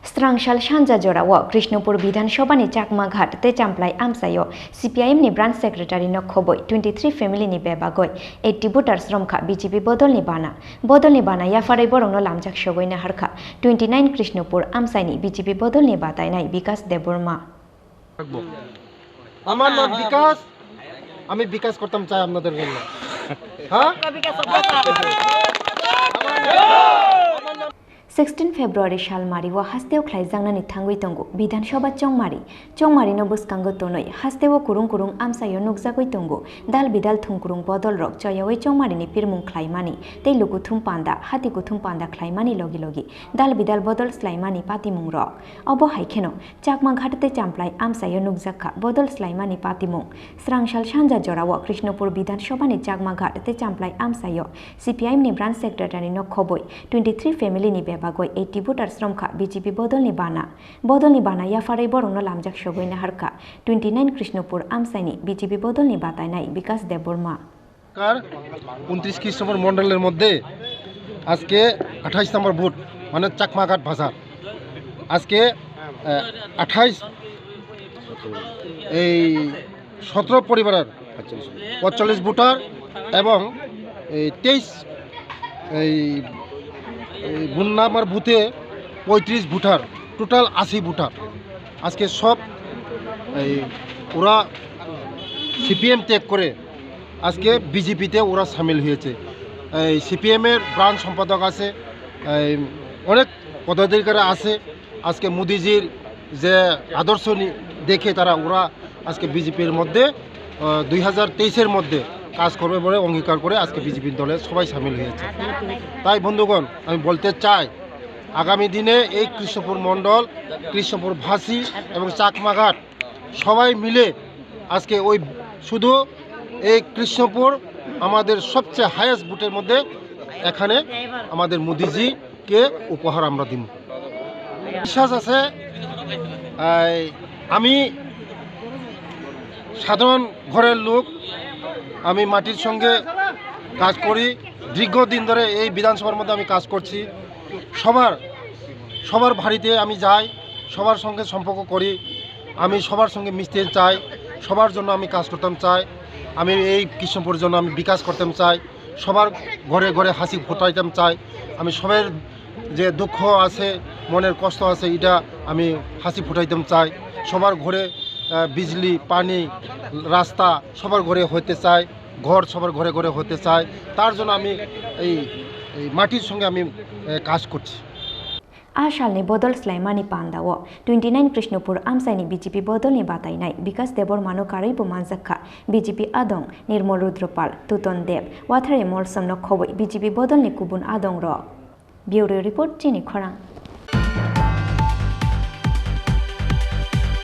स्रांशाल सानजा जराव कृष्णपुर विधानसभानि चाकमाघाट ते चामप्लाय आमसायो CPIM नि ब्रांच सेक्रेटारि न खबै 23 फेमिलिनि बेबागै 80 भोटार्स रमखा BJP बदलनि बाना याफारै बरंनो लामजाक सगैना हारखा 29 कृष्णपुर आमसायनि BJP बदलनि बादायनाय विकास देबबर्मा আমার নাম বিকাশ আমি বিকাশ করতাম চাই আপনাদের জন্য হ্যাঁ 16 फेब्रुवारि सालमारि व हास्तेव ख्लाइजांनानि थांगै तंगु विधानसभा चौमारि न बुसकांगो तनै हास्तेव कुरुं आमसायो नुकजागै तंगु दाल बिदाल थुंकुरुं बदल रक चयावै चौमारिनि पिरमुं ख्लाइमानि तै लुकुथुम पान्दा हाति कुथुम पान्दा ख्लाइमानि लगी दाल बिदाल बदल स्लाइमानि पातिमुं रक अब हाइखेनो चाकमाघाट तै चामप्लाय आमसायो नुकजाखा बदल स्लाइमानि पातिमुं स्रांशाल सानजा जराव कृष्णपुर विधानसभानि चाकमाघाट तै चामप्लाय आमसायो CPIM नि ब्रांच सेक्रेटारि न खबै 23 फेमिलिनि बेबागै 80 भोटार्स रमखा BJP बदलनि बाना याफारै बरंनो लामजाक सगैना हारखा 29 कृष्णपुर आमसायनि BJP बदलनि बादायनाय विकास देबबर्मा 29 कृष्णपुर मंडलेर मध्य আজকে 28 নম্বর ভোট মানে চাকমাঘাট বাজার আজকে 28 এই 17 পরিবারের 45 ভোটার এবং 23 এই বুন্নামার বুথে 35 ভোটার টোটাল 80 ভোটার আজকে সব এই ওরা CPM ত্যাগ করে আজকে BJPতে ওরা সামিল হয়েছে। এই CPM এর ব্রাঞ্চ সম্পাদক আছে, অনেক পদাধিকারী আছে। আজকে মোদিজির যে আদর্শ দেখে ওরা আজকে BJPর মধ্যে 2023-এর মধ্যে কাজ করবে বলে অঙ্গীকার করে আজকে BJP দলে সবাই সামিল হয়েছে। তাই বন্ধুগণ আমি বলতে চাই আগামী দিনে এই কৃষ্ণপুর মণ্ডল, কৃষ্ণপুর ভাসি এবং চাকমাঘাট সবাই মিলে আজকে ওই শুধু এই কৃষ্ণপুর আমাদের সবচেয়ে হাইয়েস্ট ভোটের মধ্যে এখানে আমাদের মোদিজিকে উপহার আমরা দিব। বিশ্বাস আছে আমি সাধারণ ঘরের লোক, আমি মাটির সঙ্গে কাজ করি, দীর্ঘদিন ধরে এই বিধানসভার মধ্যে আমি কাজ করছি। সবার বাড়িতে আমি যাই, সবার সঙ্গে সম্পর্ক করি, আমি সবার সঙ্গে মিশতে চাই, সবার জন্য আমি কাজ করতাম চাই। আমি এই কৃষ্ণপুরের জন্য আমি বিকাশ করতাম চাই, সবার ঘরে ঘরে হাসি ফোটাইতাম চাই। আমি সবার যে দুঃখ আছে, মনের কষ্ট আছে, এটা আমি হাসি ফুটাইতাম চাই। সবার ঘরে বিজলি, পানি, রাস্তা সবার ঘরে হতে চাই, ঘর সবার ঘরে ঘরে হতে চাই। তার জন্য আমি এই মাটির সঙ্গে আমি কাজ করছি। आशालनि बदल स्लाइमानि पान्दाव 29 कृष्णपुर आमसायनि BJP बदलनि बादायनाय विकास देबबर्मानो कारैबो मानजाखा BJP आदं निर्मल रुद्रपाल तुतन देव वाथारे मलसमनो खबै BJP बदलनि गुबुन आदं र ब्यूरो रिपोर्ट चिनि खरां।